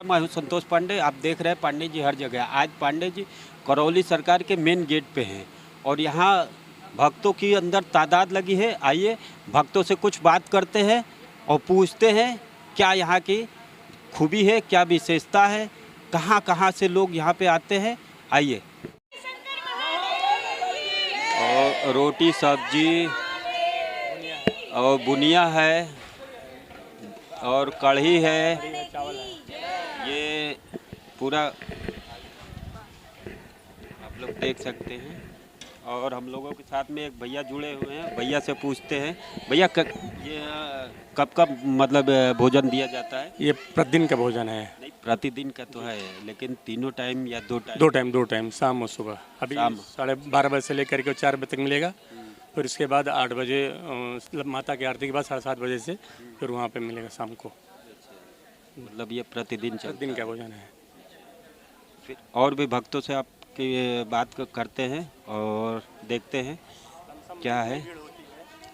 मैं हूं संतोष पांडे। आप देख रहे हैं पांडे जी हर जगह। आज पांडे जी करौली सरकार के मेन गेट पे हैं और यहाँ भक्तों की अंदर तादाद लगी है। आइए भक्तों से कुछ बात करते हैं और पूछते हैं क्या यहाँ की खूबी है, क्या विशेषता है, कहाँ कहाँ से लोग यहाँ पे आते हैं। आइए। और रोटी सब्जी और बुनिया है और कढ़ी है। ये पूरा आप लोग देख सकते हैं। और हम लोगों के साथ में एक भैया जुड़े हुए हैं। भैया से पूछते हैं, भैया ये कब कब मतलब भोजन दिया जाता है? ये प्रतिदिन का भोजन है। नहीं, प्रतिदिन का तो है, लेकिन तीनों टाइम या दो टाइम? दो टाइम, शाम और सुबह। अभी शाम 12:30 बजे से लेकर के 4 बजे तक मिलेगा। फिर उसके बाद 8 बजे माता की आरती के बाद 7:30 बजे से फिर वहाँ पे मिलेगा शाम को। मतलब ये प्रतिदिन प्रतिदिन का भोजन है। फिर और भी भक्तों से आपकी बात करते हैं और देखते हैं क्या है।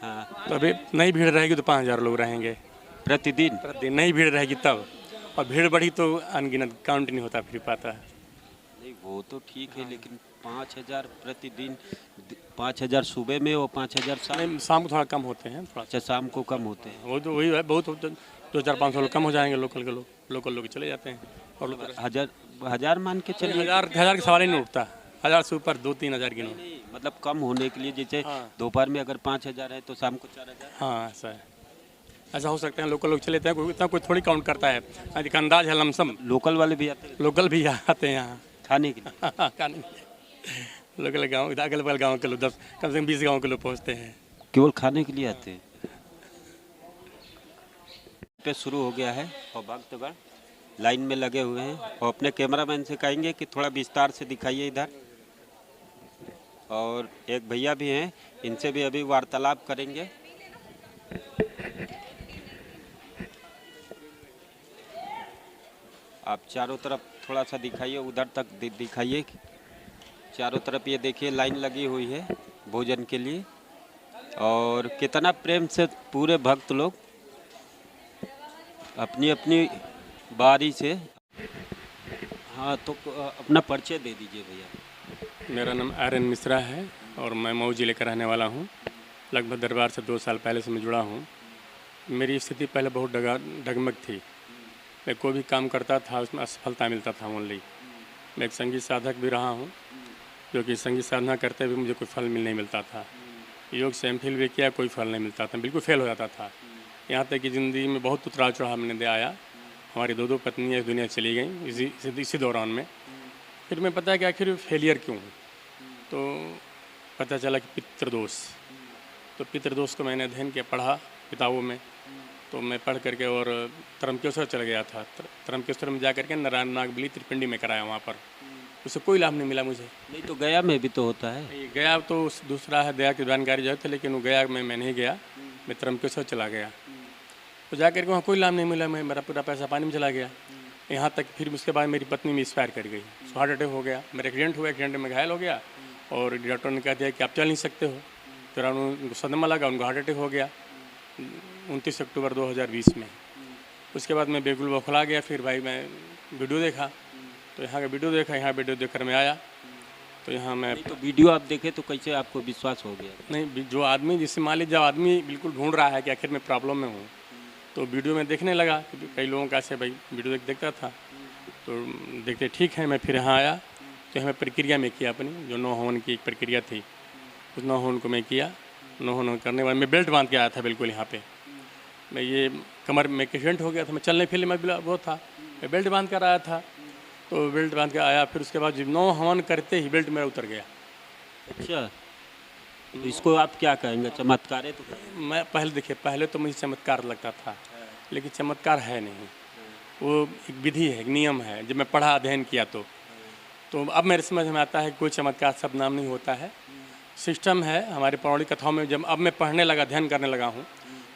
हाँ, तो अभी नई भीड़ रहेगी तो 5,000 लोग रहेंगे प्रतिदिन नई भीड़ रहेगी तब। और भीड़ बढ़ी तो अनगिनत काउंट नहीं होता फिर पाता है। नहीं, वो तो ठीक है, लेकिन 5,000 प्रतिदिन, 5,000 सुबह में और 5,000 शाम को थोड़ा कम होते हैं, थोड़ा। अच्छा, शाम को कम होते हैं। वो तो वही है, बहुत 2,000-500 लोग कम हो जाएंगे। लोकल लोग चले जाते हैं। और लोग हजार मान के चलिए। हजार का सवाल ही नहीं उठता। 1,000 से ऊपर 2-3,000 गिनो। मतलब कम होने के लिए, जैसे दोपहर में अगर 5,000 है तो शाम को 4,000। हाँ, ऐसा है। ऐसा हो सकता है। लोकल लोग चले जाते हैं, इतना कोई थोड़ी काउंट करता है। एक अंदाज है, लमसम। लोकल वाले भी आते हैं? लोकल भी आते हैं यहाँ खाने के लिए। खाने के लिए। लोकल गाँव, अगल बगल गाँव के लोग कम से कम 20 गाँव के लोग पहुँचते हैं। केवल खाने के लिए आते हैं। पे शुरू हो गया है और भक्तगण लाइन में लगे हुए हैं और अपने कैमरामैन से कहेंगे कि थोड़ा विस्तार से दिखाइए इधर। और एक भैया भी हैं, इनसे भी अभी वार्तालाप करेंगे। आप चारों तरफ थोड़ा सा दिखाइए, उधर तक दिखाइए। चारों तरफ ये देखिए लाइन लगी हुई है भोजन के लिए। और कितना प्रेम से पूरे भक्त लोग अपनी अपनी बारी से। हाँ, तो अपना परिचय दे दीजिए भैया। मेरा नाम आर्यन मिश्रा है और मैं मऊ जिले का रहने वाला हूँ। लगभग दरबार से 2 साल पहले से मैं जुड़ा हूँ। मेरी स्थिति पहले बहुत डगमग थी। मैं कोई भी काम करता था उसमें असफलता मिलता था ओनली। मैं एक संगीत साधक भी रहा हूँ, जो कि संगीत साधना करते हुए मुझे कोई फल नहीं मिलता था। योग से MPhil भी किया, कोई फल नहीं मिलता था, बिल्कुल फेल हो जाता था। यहाँ तक कि ज़िंदगी में बहुत उतराव चढ़ाव मैंने दे आया। हमारी 2 पत्नियाँ इस दुनिया चली गई इसी दौरान में। फिर मैं पता कि आखिर फेलियर क्यों हूँ, तो पता चला कि पितृदोष। तो पितृदोष को मैंने अध्ययन किया, पढ़ा किताबों में। तो मैं पढ़ करके और त्रंबकेश्वर चला गया था। त्रंबकेश्वर में जा करके नारायण नागबली त्रिपिंडी में कराया वहाँ पर। उससे कोई लाभ नहीं मिला मुझे। नहीं तो गया में भी तो होता है। गया तो दूसरा है, दया की जानकारी जो थे, लेकिन वो गया में मैं नहीं गया। मैं त्रंबकेश्वर चला गया। तो जा करके वहाँ कोई लाभ नहीं मिला। मेरा पूरा पैसा पानी में चला गया। यहाँ तक फिर उसके बाद मेरी पत्नी में एक्सपायर कर गई। हार्ट अटैक हो गया। मेरा एक्सीडेंट हुआ, एक्सीडेंट में घायल हो गया और डॉक्टर ने कहा दिया कि आप चल नहीं सकते हो। फिर उनको सदमा लगा, उनको हार्ट अटैक हो गया 29 अक्टूबर 2020 में। उसके बाद मैं बिल्कुल बौखला गया। फिर भाई मैं वीडियो देखा, तो यहाँ का वीडियो देखा, यहाँ वीडियो देखकर मैं आया। तो यहाँ मैं तो वीडियो आप देखे तो कैसे आपको विश्वास हो गया? नहीं, जो आदमी, जिससे मान लीजिए जब आदमी बिल्कुल ढूंढ रहा है कि आखिर मैं प्रॉब्लम में हूँ, तो वीडियो में देखने लगा। कई लोगों का ऐसे भाई वीडियो देखता था, तो देखते ठीक है। मैं फिर यहाँ आया तो हमें प्रक्रिया में किया अपनी, जो 9 हवन की एक प्रक्रिया थी, उस 9 हवन को मैं किया। 9 हवन करने के बाद मैं बेल्ट बांध के आया था बिल्कुल यहाँ पे। मैं ये कमर में एक्सीडेंट हो गया था, मैं चलने फिरने में वो था, मैं बेल्ट बांध कर आया था। तो बेल्ट बांध के आया, फिर उसके बाद 9 हवन करते ही बेल्ट मेरा उतर गया। अच्छा, तो इसको आप क्या कहेंगे, चमत्कार है? तो मैं पहले तो मुझे चमत्कार लगता था, लेकिन चमत्कार है नहीं। वो एक विधि है, एक नियम है। जब मैं पढ़ा, अध्ययन किया तो अब मेरे समझ में आता है कि कोई चमत्कार सब नाम नहीं होता है। सिस्टम है हमारे पौराणिक कथाओं में। जब अब मैं पढ़ने लगा, अध्ययन करने लगा हूँ,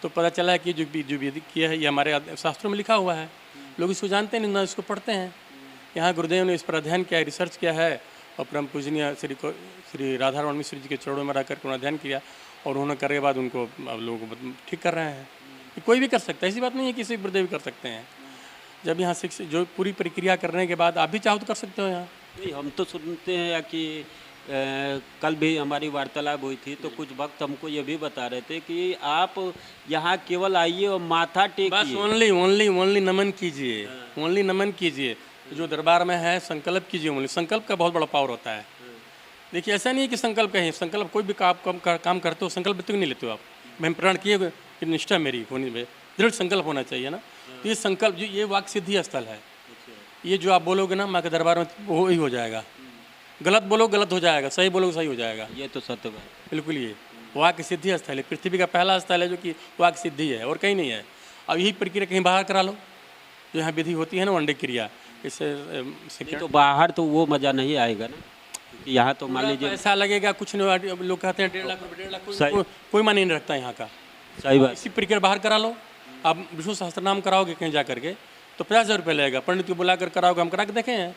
तो पता चला है कि जो विधि किया है ये हमारे शास्त्रों में लिखा हुआ है। लोग इसको जानते नहीं, ना इसको पढ़ते हैं। यहाँ गुरुदेव ने इस पर अध्ययन किया है, रिसर्च किया है और परम पूजनीय श्री राधारमण मिश्र जी के चरणों में रहकर उन्होंने अध्ययन किया और उन्होंने करने के बाद उनको अब लोगों को ठीक कर रहे हैं। कोई भी कर सकता है, ऐसी बात नहीं है कि किसी गुरुदेव कर सकते हैं। जब यहाँ शिक्षा जो पूरी प्रक्रिया करने के बाद आप भी चाहो तो कर सकते हो यहाँ। नहीं, हम तो सुनते हैं कि कल भी हमारी वार्तालाप हुई थी तो कुछ वक्त हमको ये भी बता रहे थे कि आप यहाँ केवल आइए और माथा बस टेकिए। ओनली ओनली ओनली नमन कीजिए, ओनली नमन कीजिए। जो दरबार में है संकल्प कीजिए, ओनली संकल्प का बहुत बड़ा पावर होता है। देखिए ऐसा नहीं है कि संकल्प कहें, संकल्प कोई भी काम करते हो संकल्प तो नहीं लेते हो आप। मैं प्रण किए कि निष्ठा मेरी होनी में दृढ़ संकल्प होना चाहिए ना। तो ये संकल्प जो ये वाक सिद्धि स्थल है, ये जो आप बोलोगे ना माँ के दरबार में वो ही हो जाएगा। गलत बोलो गलत हो जाएगा, सही बोलोगे सही हो जाएगा। ये तो सत्य बात। बिल्कुल ये वाक सिद्धि स्थल है, पृथ्वी का पहला स्थल है जो कि वाक सिद्धि है और कहीं नहीं है। अब यही प्रक्रिया कहीं बाहर करा लो, जो यहाँ विधि होती है ना वनडे क्रिया, इससे नहीं तो बाहर तो वो मज़ा नहीं आएगा ना, क्योंकि यहाँ तो मान लीजिए ऐसा लगेगा कुछ नहीं। लोग कहते हैं 1.5 लाख रुपये, 1.5 लाख कोई मायने नहीं रखता यहाँ का। सही बात। इसी प्रक्रिया बाहर करा लो। आप विष्णु सहस्त्रनाम कराओगे कहीं जा करके तो 50,000 रुपये लगेगा। पंडित को बुला कर कराओगे, हम करा के देखे हैं,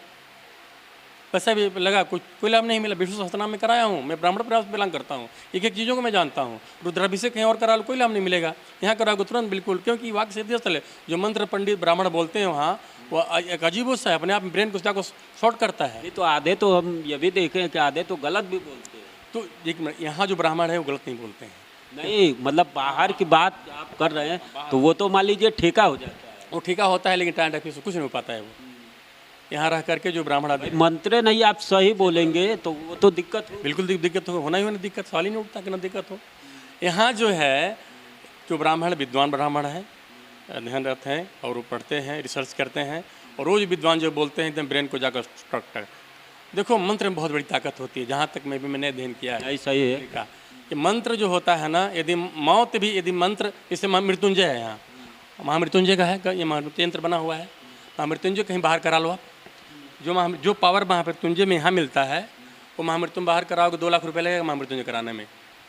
पैसा भी लगा, कोई लाभ नहीं मिला। विष्णु सहस्त्रनाम में कराया हूँ, मैं ब्राह्मण परिवार से बिलोंग करता हूँ, एक एक चीज़ों को मैं जानता हूँ। रुद्राभिषेक कहीं और करा लो, कोई लाभ नहीं मिलेगा। यहाँ कराओगे तुरंत बिल्कुल, क्योंकि वाक सिद्धि स्थल है। जो मंत्र पंडित ब्राह्मण बोलते हैं वहाँ, वो एक अजीब सा है, अपने आप ब्रेन को शॉर्ट करता है। नहीं तो आधे तो हम ये भी देखे हैं कि आधे तो गलत भी बोलते हैं। तो एक मिनट, यहाँ जो ब्राह्मण है वो गलत नहीं बोलते हैं। नहीं मतलब बाहर की बात आप कर रहे हैं तो वो तो मान लीजिए ठेका हो जाता है। वो ठीका होता है, लेकिन टाइम टाइम से कुछ नहीं हो पाता है। वो यहाँ रह करके जो ब्राह्मण आदमी, मंत्र नहीं आप सही बोलेंगे तो वो तो दिक्कत हो। बिल्कुल दिक्कत हो, होना ही होना, दिक्कत सवाल ही नहीं उठता कि ना दिक्कत हो। यहाँ जो है जो ब्राह्मण विद्वान ब्राह्मण है, अध्ययनरत हैं और वो पढ़ते हैं, रिसर्च करते हैं, और रोज विद्वान जो बोलते हैं एकदम ब्रेन को जाकर स्ट्रक्टर। देखो मंत्र में बहुत बड़ी ताकत होती है, जहाँ तक मैंने अध्ययन किया है। सही है ये मंत्र जो होता है ना, यदि मौत भी यदि मंत्र, जैसे महामृत्युंजय है, यहाँ महामृत्युंजय का है, ये महामृत्युंजय बना हुआ है। महामृत्युंजय कहीं बाहर करा लो आप, जो पावर महामृत्युंजय में यहाँ मिलता है वो महामृत्युंजय बाहर कराओगे 2 लाख रुपये लगेगा महामृत्युंजय कराने में,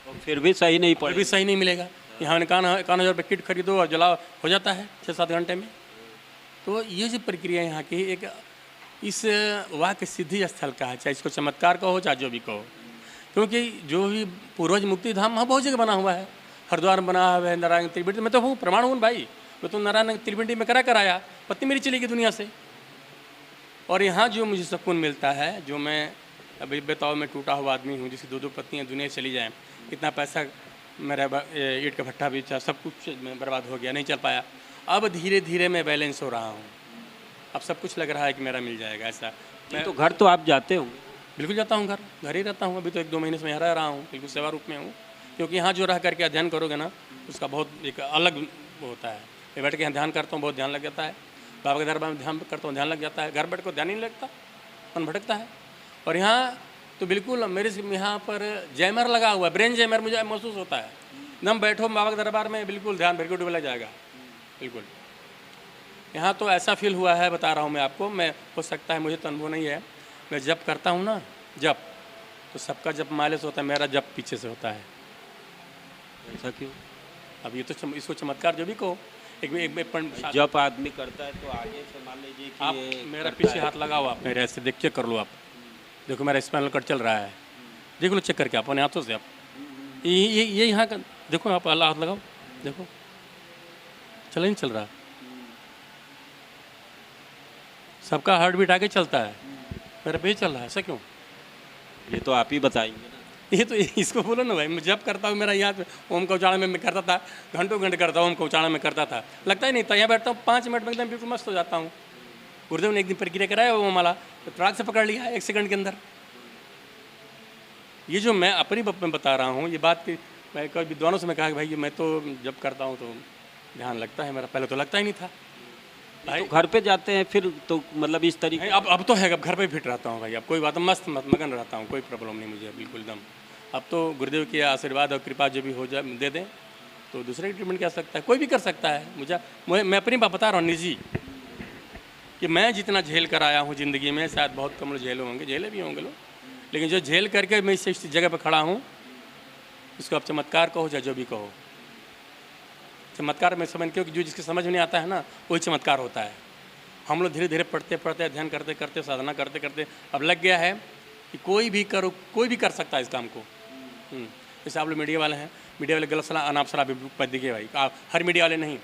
और फिर भी सही नहीं फिर पड़े। भी सही नहीं मिलेगा। यहाँ 51,000 रुपये किट खरीदो और जलाओ, हो जाता है 6-7 घंटे में। तो ये जो प्रक्रिया यहाँ की एक इस वाक सिद्धि स्थल का है, चाहे इसको चमत्कार कहो चाहे जो भी कहो, क्योंकि जो भी पूर्वज मुक्ति धाम वहाँ बहुत जगह बना हुआ है। हरिद्वार में बना हुआ है, नारायण त्रिवेणी, मैं तो हूँ प्रमाण हूँ भाई, मैं तो नारायण त्रिवेणी में कराया, पत्नी मेरी चली गई दुनिया से। और यहाँ जो मुझे सुकून मिलता है, जो मैं अभी बताओ, मैं टूटा हुआ आदमी हूँ जिसकी 2-2 पत्नियाँ दुनिया चली जाएँ, इतना पैसा मेरा ईंट का भट्ठा भी सब कुछ बर्बाद हो गया, नहीं चल पाया। अब धीरे धीरे मैं बैलेंस हो रहा हूँ, अब सब कुछ लग रहा है कि मेरा मिल जाएगा। ऐसा मैं तो घर तो आप जाते होंगे? बिल्कुल जाता हूँ, घर ही रहता हूँ। अभी तो 1-2 महीने से मैं यहाँ रह रहा हूँ, बिल्कुल सेवा रूप में हूँ। क्योंकि यहाँ जो रह करके अध्ययन करोगे ना, उसका बहुत एक अलग वो होता है। मैं बैठ के यहाँ ध्यान करता हूँ, बहुत ध्यान लग जाता है। बाबा के दरबार में ध्यान करता हूँ, ध्यान लग जाता है। घर बैठ को ध्यान नहीं लगता, मन भटकता है। और यहाँ तो बिल्कुल मेरे यहाँ पर जैमर लगा हुआ है, ब्रेन जैमर मुझे महसूस होता है। एकदम बैठो बाबा के दरबार में, बिल्कुल ध्यान भर के डूबा जाएगा। बिल्कुल यहाँ तो ऐसा फील हुआ है, बता रहा हूँ मैं आपको। मैं हो सकता है मुझे तो अनुभव नहीं है, मैं जब करता हूँ ना जब, तो सबका जब माइलेज होता है, मेरा जब पीछे से होता है। ऐसा क्यों? अब ये तो इसको चमत्कार जो भी कहो, एक जब आदमी करता है तो आगे से मान लीजिए कि आप ये मेरा पीछे हाथ लगाओ, आप मेरे ऐसे देख चेक कर लो। आप देखो मेरा स्पाइनल कट चल रहा है, देख लो चेक करके आप अपने हाथों से। आप ये यहाँ का देखो, आप हाथ लगाओ, देखो चल नहीं चल रहा। सबका हार्ट बीट आगे चलता है, मेरा भी चल रहा है, ऐसा क्यों? ये तो आप ही बताएंगे ना। ये तो इसको बोलो ना भाई। मैं जब करता हूँ, मेरा यहाँ ओम का उच्चारण में मैं करता था, घंटों घंटे करता हूँ, ओम का उच्चारण में करता था, लगता ही नहीं था। यहाँ बैठता हूँ 5 मिनट में एकदम बिल्कुल मस्त हो जाता हूँ। गुरुदेव ने एक दिन प्रक्रिया कराया वो माला, तो ट्राक से पकड़ लिया 1 सेकंड के अंदर। ये जो मैं अपनी में बता रहा हूँ, ये बात की मैं कई विद्वानों से मैं कहा कि भाई मैं तो जब करता हूँ तो ध्यान लगता है मेरा, पहले तो लगता ही नहीं था भाई। तो घर पे जाते हैं फिर तो मतलब इस तरीके? अब तो है, अब घर पे फिट रहता हूँ भाई। अब कोई बात, मस्त मगन रहता हूँ, कोई प्रॉब्लम नहीं मुझे बिल्कुल एकदम। अब तो गुरुदेव की आशीर्वाद और कृपा जो भी हो जाए दे दें तो दूसरे की ट्रीटमेंट क्या सकता है, कोई भी कर सकता है। मैं अपनी बात बता रहा हूँ निजी, कि मैं जितना झेल कर आया हूँ ज़िंदगी में, शायद बहुत कम लोग झेले भी होंगे लोग, लेकिन जो झेल करके मैं इस जगह पर खड़ा हूँ, इसको आप चमत्कार कहो या जो भी कहो। चमत्कार मैं समझ क्योंकि जो जिसके समझ में नहीं आता है ना, वही चमत्कार होता है। हम लोग धीरे धीरे पढ़ते पढ़ते, अध्ययन करते करते, साधना करते करते अब लग गया है कि कोई भी कर सकता है इस काम को। जैसे आप लोग मीडिया वाले हैं, मीडिया वाले गलत सलाह अनाप शलाह भी देखिए भाई, आप हर मीडिया वाले नहीं,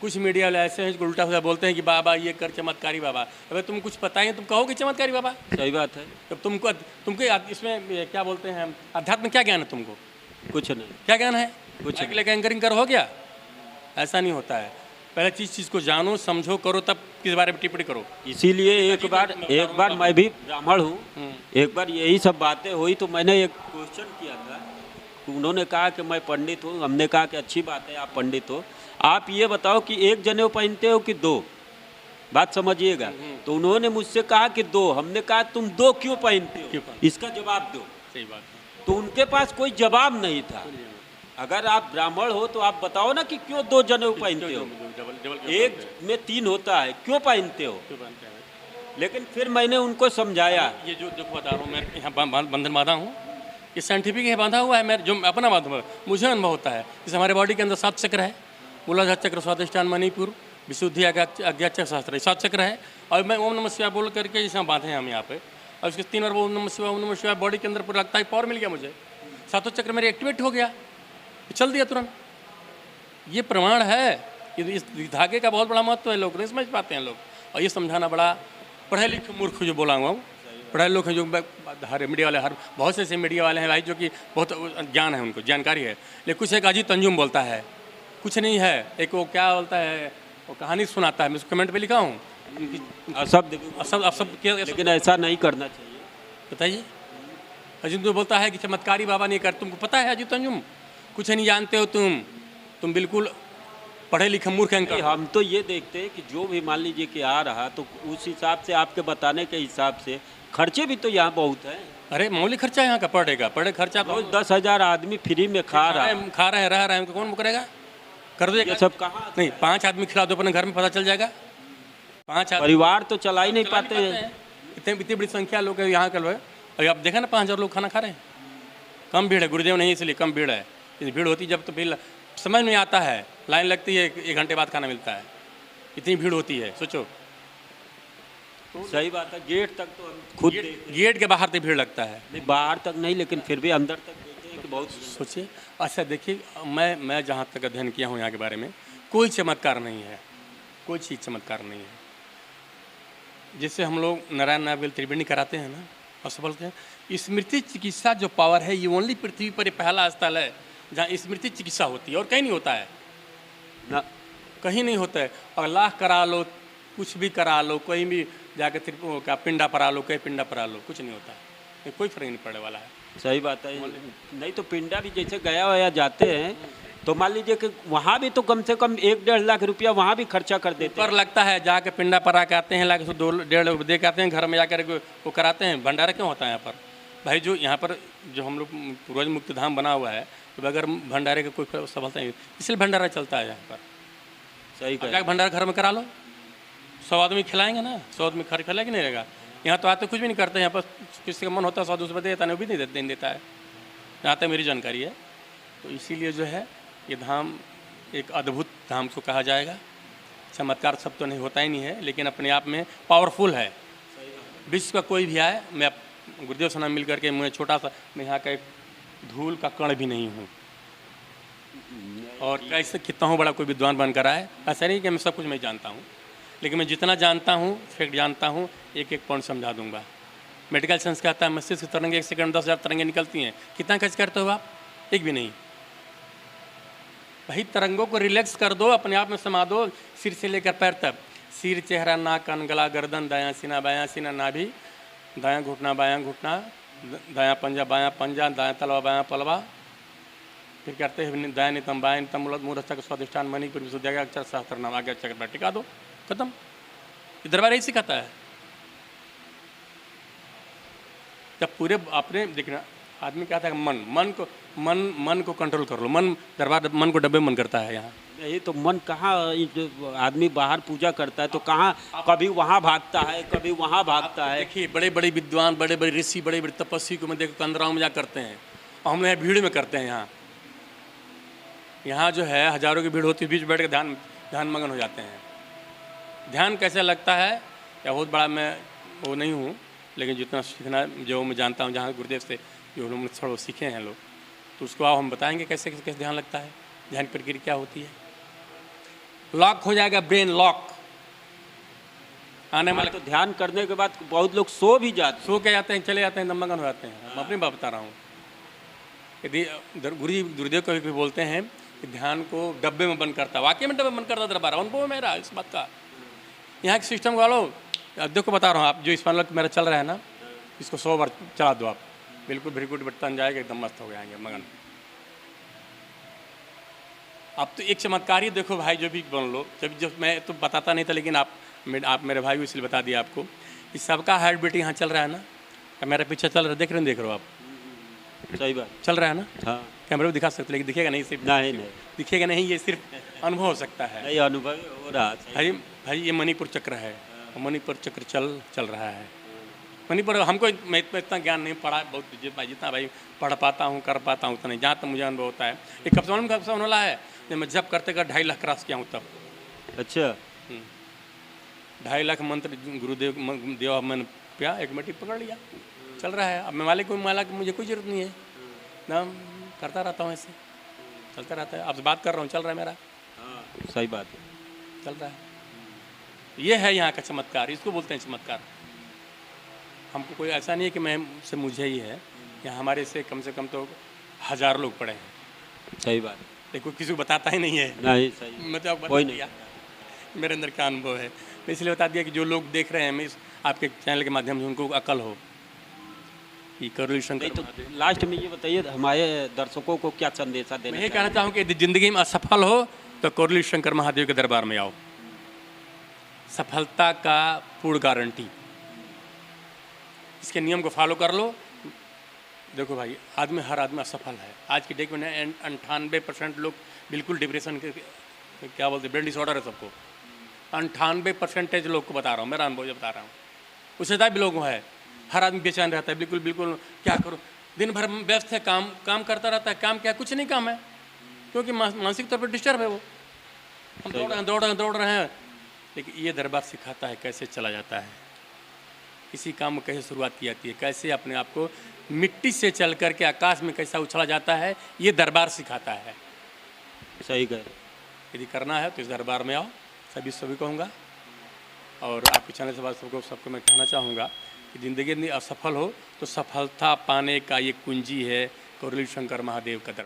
कुछ मीडिया वाले ऐसे हैं जो उल्टा हुआ बोलते हैं कि बाबा ये कर चमत्कारी बाबा। अबे तुम कुछ पता ही है, तुम कहोगे चमत्कारी बाबा? सही बात है। तब तुमको इसमें क्या बोलते हैं, अध्यात्म क्या ज्ञान है तुमको? कुछ नहीं। क्या ज्ञान है? कुछ माइक लेकर एंकरिंग कर हो गया? ऐसा नहीं होता है। पहले चीज़ को जानो, समझो, करो, तब किस बारे में टिप्पणी करो। इसीलिए एक बार मैं भी ब्राह्मण हूँ, एक बार यही सब बातें हुई तो मैंने एक क्वेश्चन किया था। उन्होंने कहा कि मैं पंडित हूँ, हमने कहा कि अच्छी बात है आप पंडित हो, आप ये बताओ कि एक जनेऊ पहनते हो कि दो? बात समझिएगा। तो उन्होंने मुझसे कहा कि दो। हमने कहा तुम दो क्यों पहनते हो, इसका जवाब दो। सही बात है। तो उनके पास कोई जवाब नहीं था। अगर आप ब्राह्मण हो तो आप बताओ ना कि क्यों दो जनेऊ पहनते हो, एक में तीन होता है, क्यों पहनते हो? लेकिन फिर मैंने उनको समझाया। ये जो देखो बता रहा हूँ, मैं यहाँ बंधन बांधा हूँ, ये साइंटिफिक है, बांधा हुआ है। मैं जो अपना बांधा मुझे अनुभव होता है। जैसे हमारे बॉडी के अंदर 7 चक्र है, मूलाधार चक्र, स्वादिष्ठान, मणिपुर, विशुद्धि, अज्ञा चक्र, सहस्त्र, 7 चक्र है। और मैं ओम नमः शिवाय बोल करके जैसे बांधे हैं हम यहाँ पे, और उसके 3 बार ओम नमः शिवाय बॉडी के अंदर पूरा लगता है, पावर मिल गया मुझे, 7 चक्र मेरे एक्टिवेट हो गया, चल दिया तुरंत। ये प्रमाण है। इस धागे का बहुत बड़ा महत्व है, लोग नहीं समझ पाते हैं लोग। और ये समझाना बड़ा, पढ़े लिखे मूर्ख जो बोला हुआ, पढ़े लोग हैं जो हर मीडिया वाले, हर बहुत से ऐसे मीडिया वाले हैं भाई जो कि बहुत ज्ञान है, उनको जानकारी है, लेकिन कुछ एक अजीत तंजुम बोलता है, कुछ नहीं है। एक वो क्या बोलता है, वो कहानी सुनाता है, मैं कमेंट पे लिखा हूँ, सब लेकिन ऐसा नहीं करना चाहिए। बताइए। अजीत तो बोलता है कि चमत्कारी बाबा नहीं कर, तुमको पता है अजीत तंजुम, कुछ नहीं जानते हो तुम बिल्कुल पढ़े लिखे मूर्ख हैं। हम तो ये देखते हैं कि जो भी मान लीजिए कि आ रहा, तो उस हिसाब से आपके बताने के हिसाब से खर्चे भी तो यहाँ बहुत है। अरे मामूली खर्चा यहाँ का पड़ेगा, पड़े खर्चा तो 10,000 आदमी फ्री में खा रहे हैं, रह रहे हैं, कौन करेगा? कर दो ये सब कहाँ? नहीं, 5 आदमी खिला दो अपने घर में, पता चल जाएगा। 5 परिवार तो चला ही नहीं पाते हैं। इतनी बड़ी संख्या लोग यहाँ कल है। अभी आप देखा ना 5,000 लोग खाना खा रहे हैं। कम भीड़ है, गुरुदेव नहीं इसलिए कम भीड़ है। भीड़ होती जब तो फिर समझ में आता है, लाइन लगती है, 1 घंटे बाद खाना मिलता है, इतनी भीड़ होती है, सोचो। सही बात है। गेट तक तो हम खुद गेट के बाहर तक भीड़ लगता है। नहीं, बाहर तक नहीं, लेकिन फिर भी अंदर तक देते हैं कि बहुत। सोचिए। अच्छा देखिए, मैं जहाँ तक अध्ययन किया हूँ यहाँ के बारे में, कोई चमत्कार नहीं है, कोई चीज़ चमत्कार नहीं है। जैसे हम लोग नारायण नागवेल त्रिवेणी कराते हैं ना, और सब बोलते हैं स्मृति चिकित्सा जो पावर है, ये ओनली पृथ्वी पर पहला स्थल है जहाँ स्मृति चिकित्सा होती है, और कहीं नहीं होता है ना, कहीं नहीं होता है। और लाख करा लो, कुछ भी करा लो, कहीं भी जाकर क्या पिंडा परा लो, कहीं पिंडा परा लो, कुछ नहीं होता है, कोई फर्क नहीं पड़ने वाला है। सही बात है। नहीं तो पिंडा भी जैसे गया वया जाते हैं, तो मान लीजिए कि वहाँ भी तो कम से कम 1-1.5 लाख रुपया वहाँ भी खर्चा कर देते हैं। पर लगता है जाके पिंडा परा के आते हैं, लाके 2-1.5 लाख दे के आते हैं, घर में जाकर वो कराते हैं। भंडारा क्यों होता है यहाँ पर भाई? जो यहाँ पर जो हम लोग पूर्वज मुक्त धाम बना हुआ है, तो बगैर भंडारे का कोई सफलता नहीं, इसलिए भंडारा चलता है यहाँ पर। सही कहा। जाकर भंडारा घर में करा लो, 100 आदमी खिलाएंगे ना, 100 आदमी खिलाएंगे नहीं रहेगा। यहाँ तो आते कुछ भी नहीं करते, यहाँ पर किसी का मन होता है 100 200 देता है, वो भी नहीं देता है, यहाँ तक मेरी जानकारी है। तो इसीलिए जो है ये धाम एक अद्भुत धाम को कहा जाएगा। चमत्कार सब तो नहीं होता ही नहीं है, लेकिन अपने आप में पावरफुल है। विश्व का कोई भी आए, मैं गुरुदेव से मिल करके, मैं छोटा सा, मैं यहाँ का एक धूल का कण भी नहीं हूँ, और कैसे कितना हूँ बड़ा कोई विद्वान बनकर आए, ऐसा नहीं कि मैं सब कुछ मैं जानता हूँ, लेकिन मैं जितना जानता हूँ, फैक्ट जानता हूँ, एक पॉइंट समझा दूंगा। मेडिकल साइंस कहता है मस्तिष्क तरंगे 1 सेकंड 10,000 तरंगे निकलती हैं। कितना खर्च करते हो आप? एक भी नहीं भाई। तरंगों को रिलैक्स कर दो, अपने आप में समा दो, सिर से लेकर पैर तक, सिर, चेहरा, नाक, कान, गला, गर्दन, दायां सीना, नाभि, दायां घुटना, बायां घुटना, दायां पंजा, बायां पंजा, दायां तलवा, बायां पलवा, फिर करते हैं दायां नितंब, बायां नितंब, मूलस्थ, स्वादिष्ठान, मणिपुर, विशुद्धि, अक्षर, सहस्त्र नाम, आगे चक्र पर टिका दो, खत्म। दरबार यही सिखाता है। जब पूरे आपने देखना, आदमी कहता है मन को कंट्रोल कर लो। दरबार मन को डब्बे मन करता है यहाँ। ये तो मन कहाँ, आदमी बाहर पूजा करता है तो कहाँ, कभी वहाँ भागता है, कभी वहाँ भागता है। देखिए बड़े बड़े विद्वान, बड़े बड़े ऋषि, बड़े बड़े तपस्वी को मैं देखो कंदराओं में जा करते हैं, और हम लोग यहाँ भीड़ में करते हैं। यहाँ जो है हजारों की भीड़ होती है, बीच बैठ के ध्यान मगन हो जाते हैं। ध्यान कैसे लगता है या बहुत बड़ा मैं वो नहीं हूँ, लेकिन जितना सीखना जो मैं जानता हूँ, जहाँ गुरुदेव से जो लोग थोड़ा सीखे हैं लोग, तो उसको आप हम बताएंगे कैसे कैसे ध्यान लगता है, ध्यान प्रक्रिया क्या होती है। लॉक हो जाएगा, ब्रेन लॉक। आने वाले तो ध्यान करने के बाद बहुत लोग सो भी जाते हैं। सो के जाते हैं, चले जाते हैं, दमगन हो जाते हैं। मैं अपनी बात बता रहा हूँ। यदि गुरुदेव कभी भी बोलते हैं कि ध्यान को डब्बे में बंद करता, वाकई में डब्बे में बंद करता दरबार, अनुभव मेरा इस बात का। यहाँ के सिस्टम वालों, देखो बता रहा हूँ, आप जो इस मेरा चल रहा है ना, इसको 100 बार चला दो आप, बिल्कुल भ्रिकुट बटन जाएगा, एकदम मस्त हो जाएंगे मगन। अब तो एक चमत्कार ही देखो भाई, जो भी बन लो, जब मैं तो बताता नहीं था, लेकिन आप मेरे भाई को इसलिए बता दिया आपको। इस सबका हार्ट बीट यहाँ चल रहा है ना, मेरा पीछे चल रहा है, देख रहे हो आप? सही बात, चल रहा है ना? हाँ, कैमरे में दिखा सकते, लेकिन दिखेगा नहीं, सिर्फ नहीं दिखेगा नहीं, ये सिर्फ अनुभव हो सकता है। नहीं, अनुभव हो रहा है। भाई ये मणिपुर चक्र है, मणिपुर चक्र चल रहा है। मणिपुर हमको मैं इतना ज्ञान नहीं पढ़ा, बहुत जितना भाई पढ़ पाता हूँ, कर पाता हूँ, उतना नहीं। जहाँ तक मुझे अनुभव होता है, एक कब से वाला है, जब मैं जब करते 2.5 लाख क्रॉस किया हूँ तब। अच्छा, 2.5 लाख मंत्र गुरुदेव देव मैंने पिया, एक मिट्टी पकड़ लिया, चल रहा है। अब मैं मालिक को मुझे कोई जरूरत नहीं है ना, करता रहता हूँ, ऐसे चलता रहता है। आपसे बात कर रहा हूँ, चल रहा है मेरा। सही बात है, चल रहा है। ये है यहाँ का चमत्कार, इसको बोलते हैं चमत्कार। हमको कोई ऐसा नहीं है कि मैं से मुझे ही है, यहाँ हमारे से कम तो 1000 लोग पड़े हैं। सही बात, देखो किसी को बताता ही नहीं है। नहीं सही, मैं तो आपको कोई बता नहीं। दिया मेरे अंदर क्या अनुभव है, मैं इसलिए बता दिया कि जो लोग देख रहे हैं, मैं आपके चैनल के माध्यम से उनको अकल हो कि करोली शंकर। तो लास्ट में ये बताइए, हमारे दर्शकों को क्या संदेशा मैं देना ये कहना चाहूँ कि यदि जिंदगी में असफल हो तो करोली शंकर महादेव के दरबार में आओ, सफलता का पूर्ण गारंटी। इसके नियम को फॉलो कर लो। देखो भाई, हर आदमी असफल है आज की डेट में। 98% लोग बिल्कुल डिप्रेशन के, क्या बोलते, ब्रेन डिसऑर्डर है सबको। 98% लोग को बता रहा हूँ, मेरा अनुभव जो बता रहा हूँ, उससे ज़्यादा भी लोग है। हर आदमी बेचैन रहता है, बिल्कुल क्या करूँ, दिन भर व्यस्त है, काम करता रहता है। काम क्या, कुछ नहीं काम है, क्योंकि मानसिक तौर पर डिस्टर्ब है वो। हम दौड़ रहे हैं, लेकिन ये दरबार सिखाता है कैसे चला जाता है, किसी काम में कैसे शुरुआत की जाती है, कैसे अपने आप को मिट्टी से चल करके आकाश में कैसा उछला जाता है, ये दरबार सिखाता है। सही कह, यदि करना है तो इस दरबार में आओ, सभी कहूँगा। और आपके चैनल से बात सबको मैं कहना चाहूँगा कि ज़िंदगी में असफल हो तो सफलता पाने का ये कुंजी है करोली शंकर महादेव का दरबार।